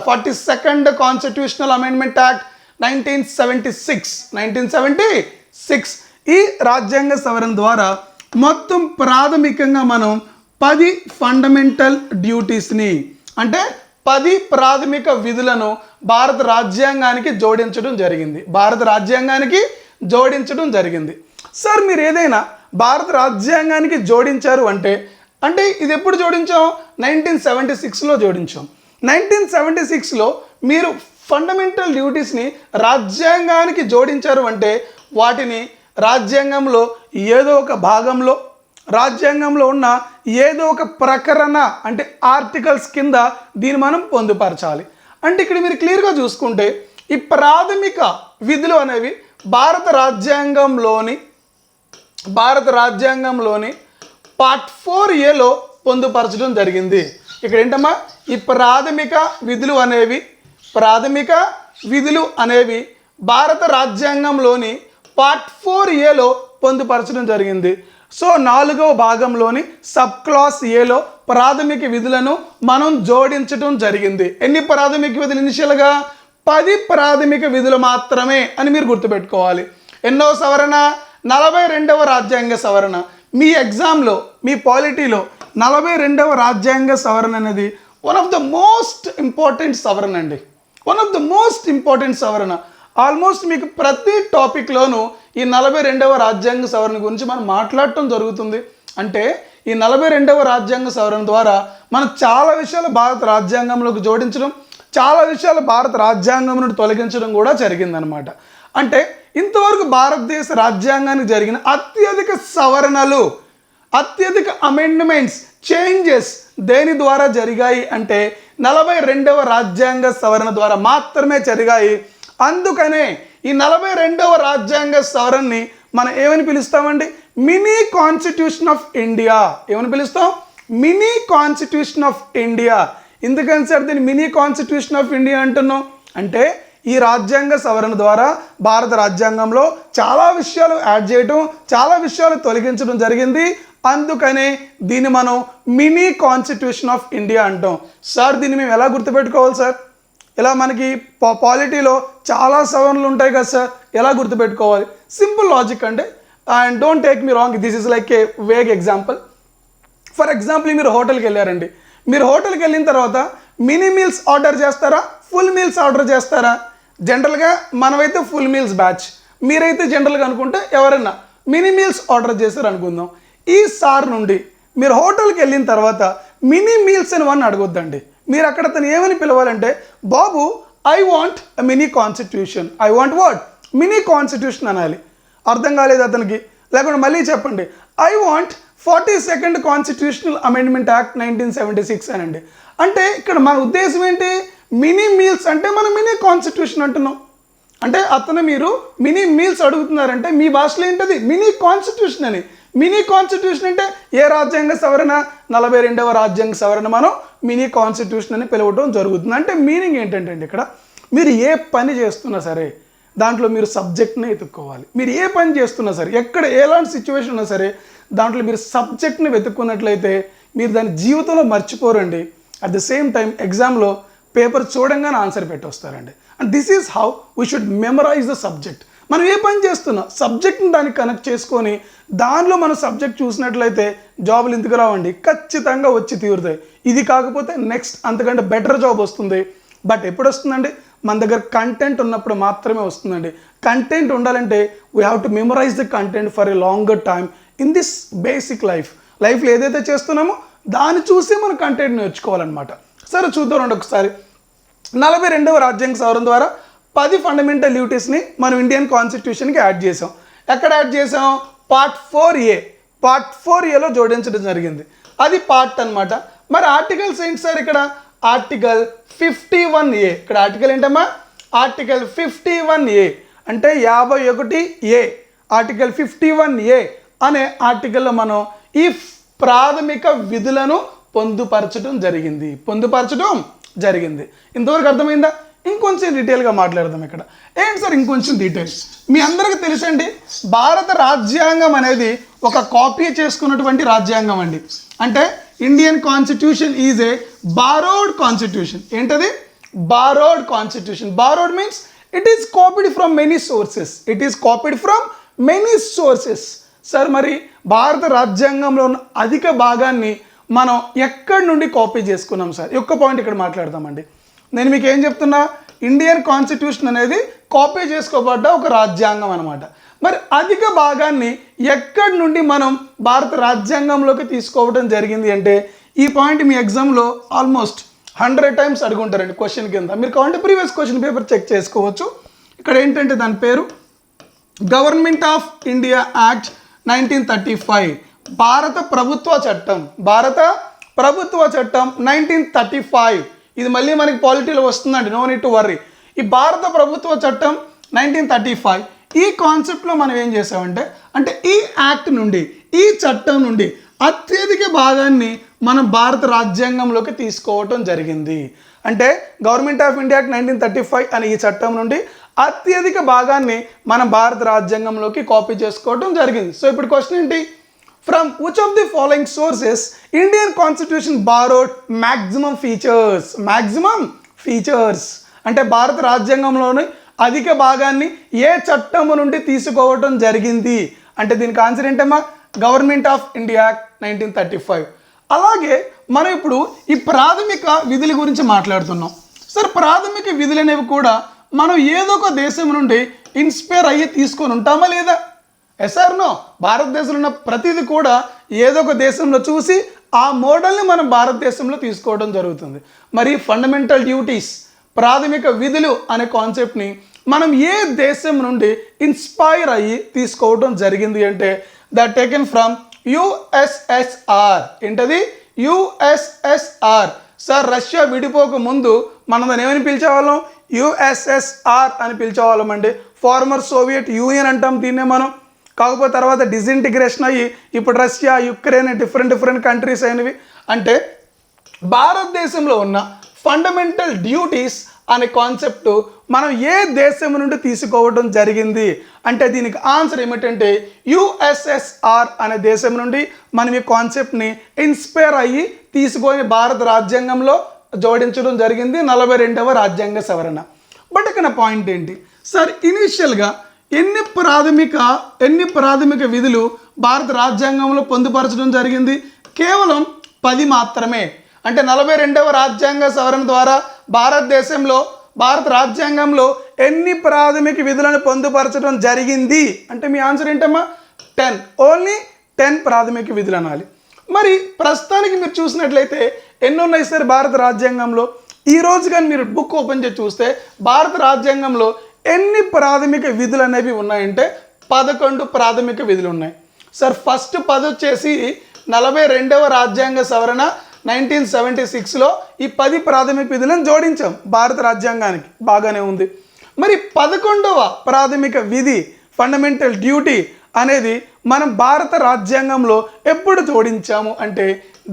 42nd కాన్స్టిట్యూషనల్ అమెండ్మెంట్ యాక్ట్ 1976 ఈ రాజ్యాంగ సవరణ ద్వారా మొత్తం ప్రాథమికంగా మనం 10 ఫండమెంటల్ డ్యూటీస్ని అంటే 10 ప్రాథమిక విధులను భారత రాజ్యాంగానికి జోడించడం జరిగింది. సార్ మీరు ఏదైనా భారత రాజ్యాంగానికి జోడించారు అంటే ఇది ఎప్పుడు జోడించాం? 1976లో జోడించాం. 1976లో మీరు ఫండమెంటల్ డ్యూటీస్ని రాజ్యాంగానికి జోడించారు అంటే వాటిని రాజ్యాంగంలో ఏదో ఒక భాగంలో, రాజ్యాంగంలో ఉన్న ఏదో ఒక ప్రకరణ అంటే ఆర్టికల్స్ కింద దీన్ని మనం పొందుపరచాలి. అంటే ఇక్కడ మీరు క్లియర్గా చూసుకుంటే ఈ ప్రాథమిక విధులు అనేవి భారత రాజ్యాంగంలోని పార్ట్ 4Aలో పొందుపరచడం జరిగింది. ఇక్కడ ఏంటమ్మా? ఈ ప్రాథమిక విధులు అనేవి భారత రాజ్యాంగంలోని పార్ట్ 4Aలో పొందుపరచడం జరిగింది. సో 4వ భాగంలోని సబ్ క్లాస్ ఏలో ప్రాథమిక విధులను మనం జోడించడం జరిగింది. ఎన్ని ప్రాథమిక విధులు? ఇనిషియల్గా 10 ప్రాథమిక విధులు మాత్రమే అని మీరు గుర్తుపెట్టుకోవాలి. ఎన్నో సవరణ? 42వ రాజ్యాంగ సవరణ. మీ ఎగ్జామ్లో, మీ పాలిటీలో 42వ రాజ్యాంగ సవరణ అనేది one of the most important సవరణ. ఆల్మోస్ట్ మీకు ప్రతి టాపిక్లోనూ ఈ 42వ రాజ్యాంగ సవరణ గురించి మనం మాట్లాడటం జరుగుతుంది. అంటే ఈ 42వ రాజ్యాంగ సవరణ ద్వారా మనం చాలా విషయాలు భారత రాజ్యాంగంలోకి జోడించడం, చాలా విషయాలు భారత రాజ్యాంగం నుండి తొలగించడం కూడా జరిగిందనమాట. అంటే ఇంతవరకు భారతదేశ రాజ్యాంగానికి జరిగిన అత్యధిక సవరణలు, అత్యధిక అమెండ్మెంట్స్, చేంజెస్ దేని ద్వారా జరిగాయి అంటే 42వ రాజ్యాంగ సవరణ ద్వారా మాత్రమే జరిగాయి. అందుకనే ఈ 42వ రాజ్యాంగ సవరణని మనం ఏమని పిలుస్తామండి? Mini constitution of India. ఏమని పిలుస్తాం? Mini constitution of India. ఎందుకని సార్ దీన్ని మినీ కాన్స్టిట్యూషన్ ఆఫ్ ఇండియా అంటున్నాం అంటే ఈ రాజ్యాంగ సవరణ ద్వారా భారత రాజ్యాంగంలో చాలా విషయాలు యాడ్ చేయడం, చాలా విషయాలు తొలగించడం జరిగింది. అందుకనే దీన్ని మనం మినీ కాన్స్టిట్యూషన్ ఆఫ్ ఇండియా అంటాం. సార్ దీన్ని మేము ఎలా గుర్తుపెట్టుకోవాలి సార్? ఇలా మనకి పాలిటీలో చాలా సవరణలు ఉంటాయి కదా సార్, ఎలా గుర్తుపెట్టుకోవాలి? సింపుల్ లాజిక్ అంటే, and don't take me wrong, this is like A vague example. For example మీరు హోటల్కి వెళ్ళారండి. మీరు హోటల్కి వెళ్ళిన తర్వాత మినీ మీల్స్ ఆర్డర్ చేస్తారా, ఫుల్ మీల్స్ ఆర్డర్ చేస్తారా? జనరల్గా మనమైతే ఫుల్ మీల్స్ బ్యాచ్, మీరైతే జనరల్గా అనుకుంటే ఎవరైనా మినీ మీల్స్ ఆర్డర్ చేశారు అనుకుందాం. ఈసారి నుండి మీరు హోటల్కి వెళ్ళిన తర్వాత మినీ మీల్స్ అని వన్ అడగొద్దండి. మీరు అక్కడ అతను ఏమని పిలవాలంటే, బాబు I want mini constitution, I want what? Mini constitution అనాలి. అర్థం కాలేదు అతనికి. లేకుంటే మళ్ళీ చెప్పండి, I want 42nd constitutional amendment act 1976 అనండి. అంటే ఇక్కడ మన ఉద్దేశం ఏంటి? మినీ మీల్స్ అంటే మనం మినీ కాన్స్టిట్యూషన్ అంటున్నాం. అంటే అతను మీరు మినీ మీల్స్ అడుగుతున్నారంటే మీ భాషలో ఏంటది? మినీ కాన్స్టిట్యూషన్ అని. మినీ కాన్స్టిట్యూషన్ అంటే ఏ రాజ్యాంగ సవరణ? 42వ రాజ్యాంగ సవరణ మనం మినీ కాన్స్టిట్యూషన్ అని పిలవడం జరుగుతుంది. అంటే మీనింగ్ ఏంటంటే ఇక్కడ మీరు ఏ పని చేస్తున్నా సరే దాంట్లో మీరు సబ్జెక్ట్ని ఎత్తుక్కోవాలి. మీరు ఏ పని చేస్తున్నా సరే, ఎక్కడ ఎలాంటి సిచ్యువేషన్ ఉన్నా సరే దాంట్లో మీరు సబ్జెక్ట్ని వెతుక్కున్నట్లయితే మీరు దాని జీవితంలో మర్చిపోరండి. అట్ ద సేమ్ టైం ఎగ్జామ్లో పేపర్ చూడంగానే ఆన్సర్ పెట్టొస్తారండి. And this is how we should memorize the subject. మనం ఏ పని చేస్తున్నా సబ్జెక్ట్ని దానికి కనెక్ట్ చేసుకొని దానిలో మనం సబ్జెక్ట్ చూసినట్లయితే జాబులు ఎందుకు రావండి? ఖచ్చితంగా వచ్చి తీరుతాయి. ఇది కాకపోతే నెక్స్ట్ అంతకంటే బెటర్ జాబ్ వస్తుంది. బట్ ఎప్పుడు వస్తుందండి? మన దగ్గర కంటెంట్ ఉన్నప్పుడు మాత్రమే వస్తుందండి. కంటెంట్ ఉండాలంటే we have to memorise the content for a longer time in this basic లైఫ్లో ఏదైతే చేస్తున్నామో దాన్ని చూసి మనం కంటెంట్ నేర్చుకోవాలన్నమాట. సరే చూద్దాం ఒకసారి. 42వ రాజ్యాంగ సవరణ ద్వారా 10 ఫండమెంటల్ డ్యూటీస్ని మనం ఇండియన్ కాన్స్టిట్యూషన్కి యాడ్ చేసాం. ఎక్కడ యాడ్ చేసాం? Part 4A. పార్ట్ 4Aలో జోడించడం జరిగింది. అది పార్ట్ అనమాట. మరి ఆర్టికల్స్ ఏంటి సార్? ఇక్కడ ఆర్టికల్ 51A. ఇక్కడ ఆర్టికల్ ఏంటమ్మా? ఆర్టికల్ 51A అంటే 51A. ఆర్టికల్ 51A అనే ఆర్టికల్లో మనం ఈ ప్రాథమిక విధులను పొందుపరచడం జరిగింది. ఇంతవరకు అర్థమైందా? ఇంకొంచెం డీటెయిల్గా మాట్లాడదాం. ఇక్కడ ఏంటి సార్ ఇంకొంచెం డీటెయిల్స్? మీ అందరికీ తెలుసండి, భారత రాజ్యాంగం అనేది ఒక కాపీ చేసుకున్నటువంటి రాజ్యాంగం అండి. అంటే Indian constitution is a borrowed constitution. ఏంటది? Borrowed constitution. Borrowed means it is copied from many sources. Sir మరి భారత రాజ్యాంగంలో ఉన్న అధిక భాగాన్ని మనం ఎక్కడి నుండి కాపీ చేసుకున్నాం సార్? ఒక్క పాయింట్ ఇక్కడ మాట్లాడదామండి. నేను మీకు ఏం చెప్తున్నా? ఇండియన్ కాన్స్టిట్యూషన్ అనేది కాపీ చేసుకోబడ్డ ఒక రాజ్యాంగం అనమాట. మరి అధిక భాగాన్ని ఎక్కడి నుండి మనం భారత రాజ్యాంగంలోకి తీసుకోవడం జరిగింది అంటే ఈ పాయింట్ మీ ఎగ్జామ్లో ఆల్మోస్ట్ 100 times అడుగుంటారండి క్వశ్చన్ కింద. మీరు కావాలంటే ప్రీవియస్ క్వశ్చన్ పేపర్ చెక్ చేసుకోవచ్చు. ఇక్కడ ఏంటంటే దాని పేరు గవర్నమెంట్ ఆఫ్ ఇండియా యాక్ట్ 1935. భారత ప్రభుత్వ చట్టం 1935. ఇది మళ్ళీ మనకి పాలిటీలో వస్తుందండి, నో నీడ్ టు వర్రీ. ఈ భారత ప్రభుత్వ చట్టం 1935 ఈ కాన్సెప్ట్లో మనం ఏం చేసామంటే అంటే ఈ యాక్ట్ నుండి, ఈ చట్టం నుండి అత్యధిక భాగాన్ని మనం భారత రాజ్యాంగంలోకి తీసుకోవటం జరిగింది. అంటే గవర్నమెంట్ ఆఫ్ ఇండియా యాక్ట్ 1935 అనే ఈ చట్టం నుండి అత్యధిక భాగాన్ని మనం భారత రాజ్యాంగంలోకి కాపీ చేసుకోవటం జరిగింది. సో ఇప్పుడు క్వశ్చన్ ఏంటి? From which of the following sources Indian Constitution borrowed maximum features? అంటే భారత రాజ్యాంగంలోని అధిక భాగాన్ని ఏ చట్టం నుండి తీసుకోవటం జరిగింది అంటే దీనికి ఆన్సర్ ఏంటమ్మా? Government of India act 1935. అలాగే మనం ఇప్పుడు ఈ ప్రాథమిక విధుల గురించి మాట్లాడుతున్నాం. సార్ ప్రాథమిక విధులు అనేవి కూడా మనం ఏదో ఒక దేశం నుండి ఇన్స్పైర్ అయ్యి తీసుకొని ఉంటామా లేదా? Yes or no? భారతదేశంలో ఉన్న ప్రతిదీ కూడా ఏదో ఒక దేశంలో చూసి ఆ మోడల్ని మనం భారతదేశంలో తీసుకోవడం జరుగుతుంది. మరి ఫండమెంటల్ డ్యూటీస్ ప్రాథమిక విధులు అనే కాన్సెప్ట్ని మనం ఏ దేశం నుండి ఇన్స్పైర్ అయ్యి తీసుకోవడం జరిగింది అంటే దట్ టేకెన్ ఫ్రమ్ USSR. ఏంటది? USSR. సార్ రష్యా విడిపోక ముందు మనం దాన్ని ఏమని పిలిచేవాళ్ళం? USSR అని పిలిచేవాళ్ళం అండి. ఫార్మర్ సోవియట్ యూనియన్ అంటాం దీన్నే మనం. కాకపోతే తర్వాత డిజింటిగ్రేషన్ అయ్యి ఇప్పుడు రష్యా, యుక్రెయిన్ డిఫరెంట్ కంట్రీస్ అయినవి. అంటే భారతదేశంలో ఉన్న ఫండమెంటల్ డ్యూటీస్ అనే కాన్సెప్ట్ మనం ఏ దేశం నుండి తీసుకోవడం జరిగింది అంటే దీనికి ఆన్సర్ ఏమిటంటే USSR అనే దేశం నుండి మనం ఈ కాన్సెప్ట్ని ఇన్స్పైర్ అయ్యి తీసుకొని భారత రాజ్యాంగంలో జోడించడం జరిగింది 42వ రాజ్యాంగ సవరణ. బట్ ఇక్కడ పాయింట్ ఏంటి సార్? ఇనీషియల్గా ఎన్ని ప్రాథమిక విధులు భారత రాజ్యాంగంలో పొందుపరచడం జరిగింది? కేవలం 10 మాత్రమే. అంటే 42వ రాజ్యాంగ సవరణ ద్వారా భారత రాజ్యాంగంలో ఎన్ని ప్రాథమిక విధులను పొందుపరచడం జరిగింది అంటే మీ ఆన్సర్ ఏంటమ్మా? 10. ఓన్లీ 10 ప్రాథమిక విధులు అనాలి. మరి ప్రస్తుతానికి మీరు చూసినట్లయితే ఎన్ని ఉన్నాయి సార్ భారత రాజ్యాంగంలో? ఈ రోజు కానీ మీరు బుక్ ఓపెన్ చేసి చూస్తే భారత రాజ్యాంగంలో ఎన్ని ప్రాథమిక విధులు అనేవి ఉన్నాయంటే 11 ప్రాథమిక విధులు ఉన్నాయి సార్. ఫస్ట్ 10 వచ్చేసి 42వ రాజ్యాంగ సవరణ 1976లో ఈ 10 ప్రాథమిక విధులను జోడించాం భారత రాజ్యాంగానికి, బాగానే ఉంది. మరి 11వ ప్రాథమిక విధి ఫండమెంటల్ డ్యూటీ అనేది మనం భారత రాజ్యాంగంలో ఎప్పుడు జోడించాము అంటే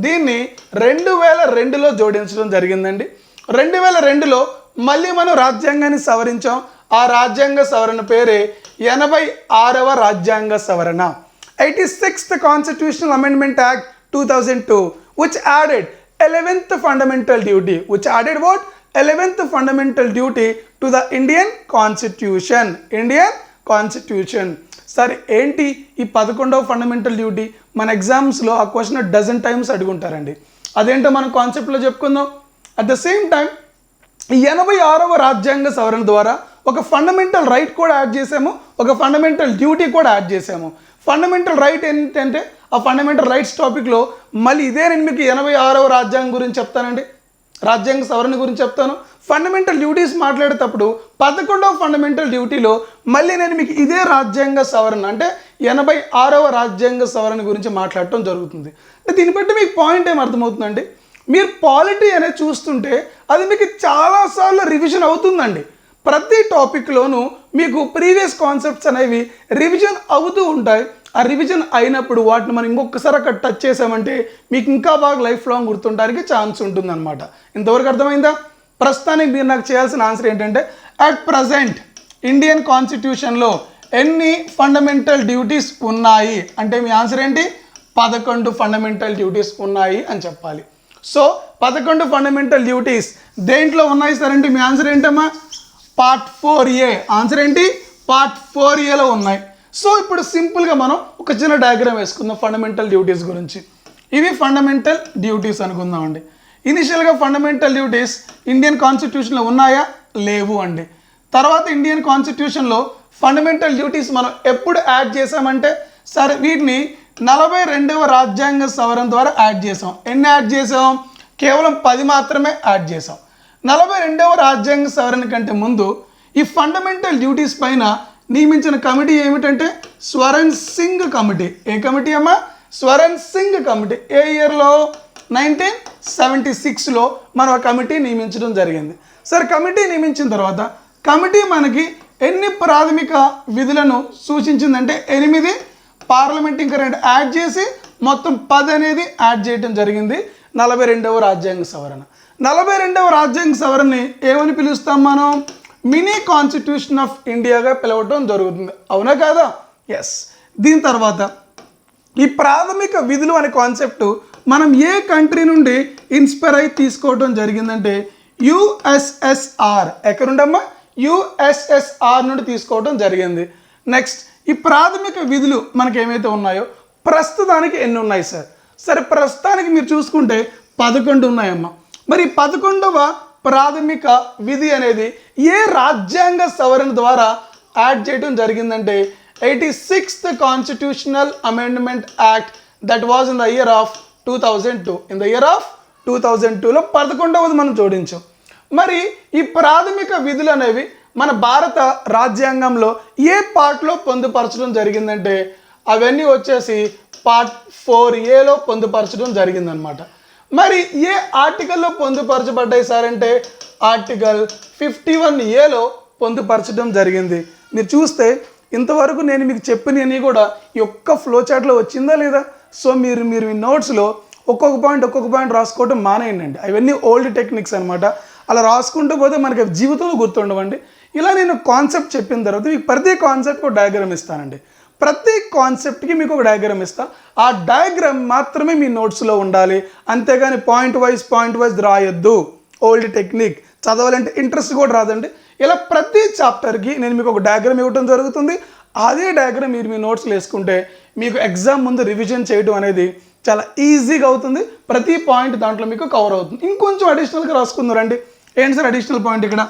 దీన్ని 2002లో జోడించడం జరిగిందండి. 2002లో మళ్ళీ మనం రాజ్యాంగాన్ని సవరించాం. ఆ రాజ్యాంగ సవరణ పేరే 86వ రాజ్యాంగ సవరణ, 86th Constitutional Amendment Act 2002, which added 11th fundamental duty, which added what? 11th fundamental duty to the Indian Constitution. సరే, ఏంటి ఈ 11వ ఫండమెంటల్ డ్యూటీ? మన ఎగ్జామ్స్లో ఆ క్వశ్చన్ డజన్ టైమ్స్ అడుగుంటారండి. అదేంటో మనం కాన్సెప్ట్లో చెప్పుకుందాం. అట్ ద సేమ్ టైం ఈ 86వ రాజ్యాంగ సవరణ ద్వారా ఒక ఫండమెంటల్ రైట్ కూడా యాడ్ చేసాము, ఒక ఫండమెంటల్ డ్యూటీ కూడా యాడ్ చేసాము. ఫండమెంటల్ రైట్ ఏంటంటే ఆ ఫండమెంటల్ రైట్స్ టాపిక్లో మళ్ళీ ఇదే నేను మీకు 86వ రాజ్యాంగం గురించి చెప్తానండి, రాజ్యాంగ సవరణ గురించి చెప్తాను. ఫండమెంటల్ డ్యూటీస్ మాట్లాడేటప్పుడు 11వ ఫండమెంటల్ డ్యూటీలో మళ్ళీ నేను మీకు ఇదే రాజ్యాంగ సవరణ అంటే 86వ రాజ్యాంగ సవరణ గురించి మాట్లాడటం జరుగుతుంది. అంటే దీన్ని బట్టి మీకు పాయింట్ ఏం అర్థమవుతుందండి, మీరు పాలిటీ అనేది చూస్తుంటే అది మీకు చాలాసార్లు రివిజన్ అవుతుందండి. ప్రతి టాపిక్లోనూ మీకు ప్రీవియస్ కాన్సెప్ట్స్ అనేవి రివిజన్ అవుతూ ఉంటాయి. ఆ రివిజన్ అయినప్పుడు వాటిని మనం ఇంకొకసారి అక్కడ టచ్ చేసామంటే మీకు ఇంకా బాగా లైఫ్ లాంగ్ గుర్తుండడానికి ఛాన్స్ ఉంటుందన్నమాట. ఇంతవరకు అర్థమైందా? ప్రస్తుతానికి మీరు నాకు చేయాల్సిన ఆన్సర్ ఏంటంటే అట్ ప్రజెంట్ ఇండియన్ కాన్స్టిట్యూషన్లో ఎన్ని ఫండమెంటల్ డ్యూటీస్ ఉన్నాయి అంటే మీ ఆన్సర్ ఏంటి? 11 ఫండమెంటల్ డ్యూటీస్ ఉన్నాయి అని చెప్పాలి. సో 11 ఫండమెంటల్ డ్యూటీస్ దేంట్లో ఉన్నాయి సార్ అంటే మీ ఆన్సర్ ఏంటమ్మా? Part 4A. ఆన్సర్ ఏంటి? పార్ట్ 4Aలో ఉన్నాయి. సో ఇప్పుడు సింపుల్గా మనం ఒక చిన్న డయాగ్రామ్ వేసుకుందాం ఫండమెంటల్ డ్యూటీస్ గురించి. ఇవి ఫండమెంటల్ డ్యూటీస్ అనుకుందామండి. ఇనిషియల్గా ఫండమెంటల్ డ్యూటీస్ ఇండియన్ కాన్స్టిట్యూషన్లో ఉన్నాయా? లేవు అండి. తర్వాత ఇండియన్ కాన్స్టిట్యూషన్లో ఫండమెంటల్ డ్యూటీస్ మనం ఎప్పుడు యాడ్ చేసామంటే సరే వీటిని 42వ రాజ్యాంగ సవరణ ద్వారా యాడ్ చేసాం. ఎన్ని యాడ్ చేసాం? కేవలం 10 మాత్రమే యాడ్ చేసాం. 42వ రాజ్యాంగ సవరణ కంటే ముందు ఈ ఫండమెంటల్ డ్యూటీస్ పైన నియమించిన కమిటీ ఏమిటంటే స్వరణ్ సింగ్ కమిటీ. ఏ కమిటీ అమ్మా? స్వరణ్ సింగ్ కమిటీ. ఏ ఇయర్లో? 1976లో మనం ఆ కమిటీ నియమించడం జరిగింది. సరే, కమిటీ నియమించిన తర్వాత కమిటీ మనకి ఎన్ని ప్రాథమిక విధులను సూచించిందంటే 8 పార్లమెంట్ ఇంకా 2 యాడ్ చేసి మొత్తం 10 అనేది యాడ్ చేయడం జరిగింది 42వ రాజ్యాంగ సవరణ. 42వ రాజ్యాంగ సవరణని ఏమని పిలుస్తాం మనం? మినీ కాన్స్టిట్యూషన్ ఆఫ్ ఇండియాగా పిలవటం జరుగుతుంది. అవునా కాదా? ఎస్. దీని తర్వాత ఈ ప్రాథమిక విధులు అనే కాన్సెప్ట్ మనం ఏ కంట్రీ నుండి ఇన్స్పైర్ అయి తీసుకోవడం జరిగిందంటే యుఎస్ఎస్ఆర్. ఎక్కడుండమ్మా? యుఎస్ఎస్ఆర్ నుండి తీసుకోవడం జరిగింది. నెక్స్ట్, ఈ ప్రాథమిక విధులు మనకి ఏమైతే ఉన్నాయో ప్రస్తుతానికి ఎన్ని ఉన్నాయి సార్? సరే, ప్రస్తుతానికి మీరు చూసుకుంటే 11 ఉన్నాయమ్మా. మరి 11వ ప్రాథమిక విధి అనేది ఏ రాజ్యాంగ సవరణ ద్వారా యాడ్ చేయడం జరిగిందంటే 86th Constitutional Amendment Act that was in the year of 2002. In the year of 2002లో 11వది మనం జోడించాం. మరి ఈ ప్రాథమిక విధులు అనేవి మన భారత రాజ్యాంగంలో ఏ పార్ట్లో పొందుపరచడం జరిగిందంటే అవన్నీ వచ్చేసి పార్ట్ 4Aలో పొందుపరచడం జరిగిందనమాట. మరి ఏ ఆర్టికల్లో పొందుపరచబడ్డాయి సార్ అంటే ఆర్టికల్ 51Aలో పొందుపరచడం జరిగింది. మీరు చూస్తే ఇంతవరకు నేను మీకు చెప్పినవి కూడా ఈ ఒక్క ఫ్లో చార్ట్లో వచ్చిందా లేదా? సో మీరు మీ నోట్స్లో ఒక్కొక్క పాయింట్ రాసుకోవడం మానేయండి. అవన్నీ ఓల్డ్ టెక్నిక్స్ అనమాట. అలా రాసుకుంటూ పోతే మనకి జీవితంలో గుర్తుండవండి. ఇలా నేను కాన్సెప్ట్ చెప్పిన తర్వాత మీకు ప్రతి కాన్సెప్ట్కి ఒక డయాగ్రామ్ ఇస్తానండి. ప్రతి కాన్సెప్ట్కి మీకు ఒక డయాగ్రామ్ ఇస్తా. ఆ డయాగ్రామ్ మాత్రమే మీ నోట్స్లో ఉండాలి, అంతేగాని పాయింట్ వైజ్ రాయొద్దు. ఓల్డ్ టెక్నిక్ చదవాలంటే ఇంట్రెస్ట్ కూడా రాదండి. ఇలా ప్రతి చాప్టర్కి నేను మీకు ఒక డయాగ్రామ్ ఇవ్వడం జరుగుతుంది. అదే డయాగ్రామ్ మీరు మీ నోట్స్లో వేసుకుంటే మీకు ఎగ్జామ్ ముందు రివిజన్ చేయడం అనేది చాలా ఈజీగా అవుతుంది. ప్రతి పాయింట్ దాంట్లో మీకు కవర్ అవుతుంది. ఇంకొంచెం అడిషనల్గా రాసుకుందారండి. ఏంటి సార్ అడిషనల్ పాయింట్? ఇక్కడ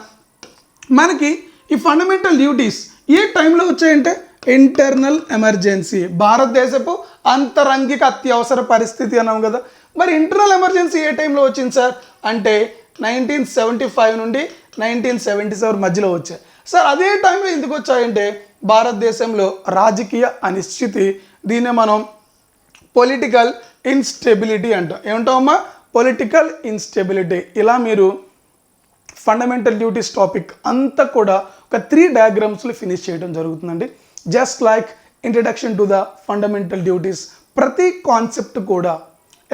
మనకి ఈ ఫండమెంటల్ డ్యూటీస్ ఏ టైంలో వచ్చాయంటే ఇంటర్నల్ ఎమర్జెన్సీ, భారతదేశపు అంతరంగిక అత్యవసర పరిస్థితి అన్నాం కదా. మరి ఇంటర్నల్ ఎమర్జెన్సీ ఏ టైంలో వచ్చింది సార్ అంటే 1975 నుండి 1977 మధ్యలో వచ్చాయి సార్. అదే టైంలో ఎందుకు వచ్చాయంటే భారతదేశంలో రాజకీయ అనిశ్చితి, దీన్నే మనం పొలిటికల్ ఇన్స్టెబిలిటీ అంటాం. ఏమంటామమ్మా? Political instability. ఇలా మీరు ఫండమెంటల్ డ్యూటీస్ టాపిక్ అంతా కూడా ఒక 3 డయాగ్రామ్స్లో ఫినిష్ చేయడం జరుగుతుందండి. Just like introduction to the fundamental duties. ప్రతి కాన్సెప్ట్ కూడా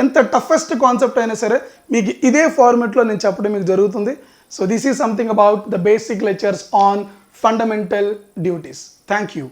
ఎంత టఫెస్ట్ కాన్సెప్ట్ అయినా సరే మీకు ఇదే ఫార్మెట్లో నేను చెప్పడం మీకు జరుగుతుంది. So this is something about the basic lectures on fundamental duties. Thank you.